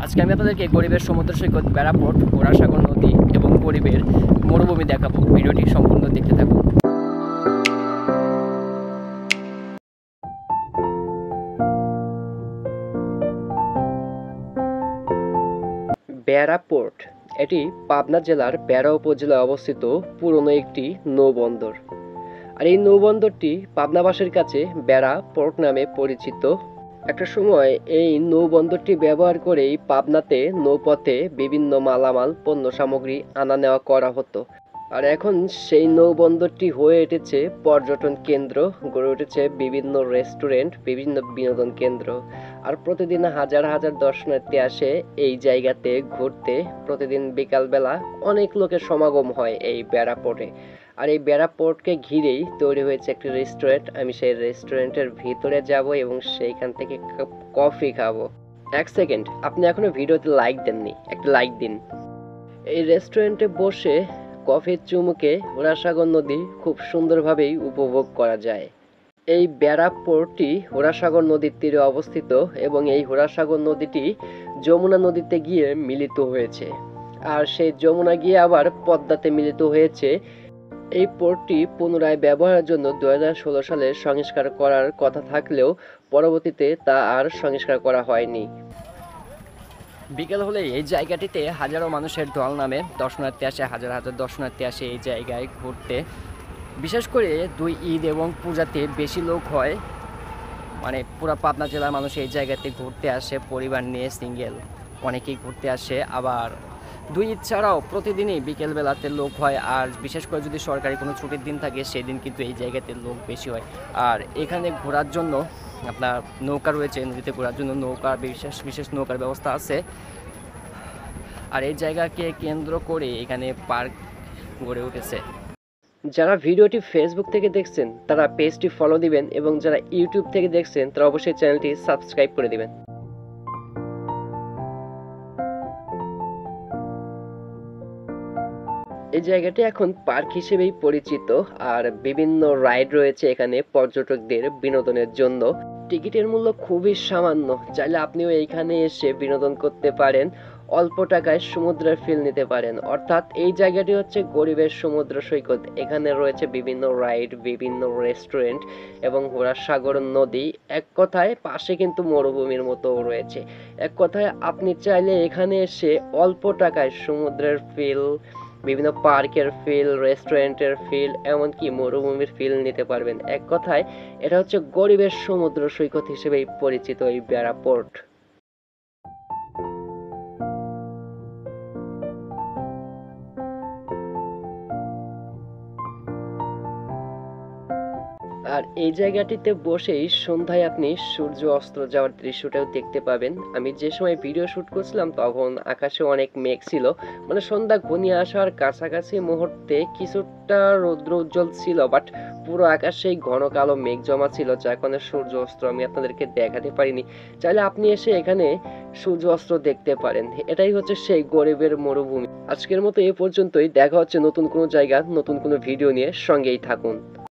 আজকে আমি আপনাদেরকে গরিবের সমুদ্র সৈকত, বেড়াপোর্ট, ঘোড়াসাগর নদী এবং গরিবের মরুভূমি দেখাবো। ভিডিওটি সম্পূর্ণ দেখতে থাকুন। বেড়াপোর্ট এটি পাবনা জেলার বেড়া উপজেলায় অবস্থিত পুরনো একটি নৌবন্দর। আর এই নৌবন্দরটি পাবনাবাসীর কাছে বেড়া পোর্ট নামে পরিচিত। একটা সময় এই নৌবন্দরটি ব্যবহার করেই পাবনাতে নৌপথে বিভিন্ন মালামাল পণ্য সামগ্রী আনা নেওয়া করা হতো। আর এখন সেই নৌবন্দরটি হয়ে উঠেছে পর্যটন কেন্দ্র, গড়ে উঠেছে বিভিন্ন রেস্টুরেন্ট, বিভিন্ন বিনোদন কেন্দ্র। আর প্রতিদিন হাজার হাজার দর্শনার্থী আসে এই জায়গাতে ঘুরতে। প্রতিদিন বিকালবেলা অনেক লোকের সমাগম হয় এই বেড়াপোর্টে। আর এই বেড়াপোর্টকে ঘিরেই তৈরি হয়েছে একটি রেস্টুরেন্ট। আমি সেই রেস্টুরেন্টের ভিতরে যাব এবং সেইখান থেকে কফি খাবো। এক সেকেন্ড, আপনি এখনো ভিডিওতে লাইক দেননি, একটা লাইক দিন। এই রেস্টুরেন্টে বসে কফির চুমুকে ঘোড়াসাগর নদী খুব সুন্দরভাবেই উপভোগ করা যায়। এই বেড়াপোর্টটি ঘোড়াসাগর নদীর তীরে অবস্থিত এবং এই ঘোড়াসাগর নদীটি যমুনা নদীতে গিয়ে মিলিত হয়েছে। আর সেই যমুনা গিয়ে আবার পদ্মাতে মিলিত হয়েছে। এই পোর্টটি পুনরায় ব্যবহারের জন্য 2016 সালে সংস্কার করার কথা থাকলেও পরবর্তীতে তা আর সংস্কার করা হয়নি। বিকেল হলে এই জায়গাটিতে হাজারো মানুষের ঢল নামে, দর্শনার্থী আসে, হাজার হাজার দর্শনার্থী আসে এই জায়গায় ঘুরতে। বিশেষ করে দুই ঈদ এবং পূজাতে বেশি লোক হয়। মানে পুরো পাবনা জেলার মানুষ এই জায়গাতে ঘুরতে আসে, পরিবার নিয়ে, সিঙ্গেল অনেকেই ঘুরতে আসে। আবার দুই ঈদ ছাড়াও প্রতিদিনই বিকেলবেলাতে লোক হয়। আর বিশেষ করে যদি সরকারি কোনো ছুটির দিন থাকে সেদিন কিন্তু এই জায়গাতে লোক বেশি হয়। আর এখানে ঘোরার জন্য আপনার নৌকা রয়েছে, নদীতে ঘোরার জন্য নৌকা, বিশেষ বিশেষ নৌকার ব্যবস্থা আছে। আর এই জায়গাকে কেন্দ্র করে এখানে পার্ক গড়ে উঠেছে। যারা ভিডিওটি ফেসবুক থেকে দেখছেন তারা পেজটি ফলো দিবেন এবং যারা ইউটিউব থেকে দেখছেন তারা অবশ্যই চ্যানেলটি সাবস্ক্রাইব করে দিবেন। এই জায়গাটি এখন পার্ক হিসেবেই পরিচিত। আর বিভিন্ন রাইড রয়েছে এখানে পর্যটকদের বিনোদনের জন্য। টিকিটের মূল্য খুবই সামান্য, চাইলে আপনিও এইখানে এসে বিনোদন করতে পারেন, অল্প টাকায় সমুদ্রের ফিল নিতে পারেন। অর্থাৎ এই জায়গাটি হচ্ছে গরিবের সমুদ্র সৈকত। এখানে রয়েছে বিভিন্ন রাইড, বিভিন্ন রেস্টুরেন্ট এবং ঘোড়াসাগর নদী। এক কথায় পাশে কিন্তু মরুভূমির মতো রয়েছে। এক কথায় আপনি চাইলে এখানে এসে অল্প টাকায় সমুদ্রের ফিল, বিভিন্ন পার্কের ফিল, রেস্টুরেন্টের ফিল, এমনকি মরুভূমির ফিল নিতে পারবেন। এক কথায় এটা হচ্ছে গরিবের সমুদ্র সৈকত হিসেবেই পরিচিত এই বেড়াপোর্ট। আর এই জায়গাটিতে বসেই সন্ধ্যায় আপনি সূর্য অস্ত যাওয়ার দৃশ্যটাও দেখতে পাবেন। আমি যে সময় ভিডিও শুট করছিলাম তখন আকাশে অনেক মেঘ ছিল, মানে সন্ধ্যা ঘনিয়ে আসার কাছাকাছি মুহূর্তে কিছুটা রৌদ্র উজ্জ্বল ছিল, বাট পুরো আকাশেই ঘন কালো মেঘ জমা ছিল, যার কারণে সূর্য অস্ত আমি আপনাদেরকে দেখাতে পারিনি। চাইলে আপনি এসে এখানে সূর্য অস্ত দেখতে পারেন। এটাই হচ্ছে সেই গরিবের মরুভূমি। আজকের মতো এ পর্যন্তই। দেখা হচ্ছে নতুন কোনো জায়গা, নতুন কোনো ভিডিও নিয়ে। সঙ্গেই থাকুন।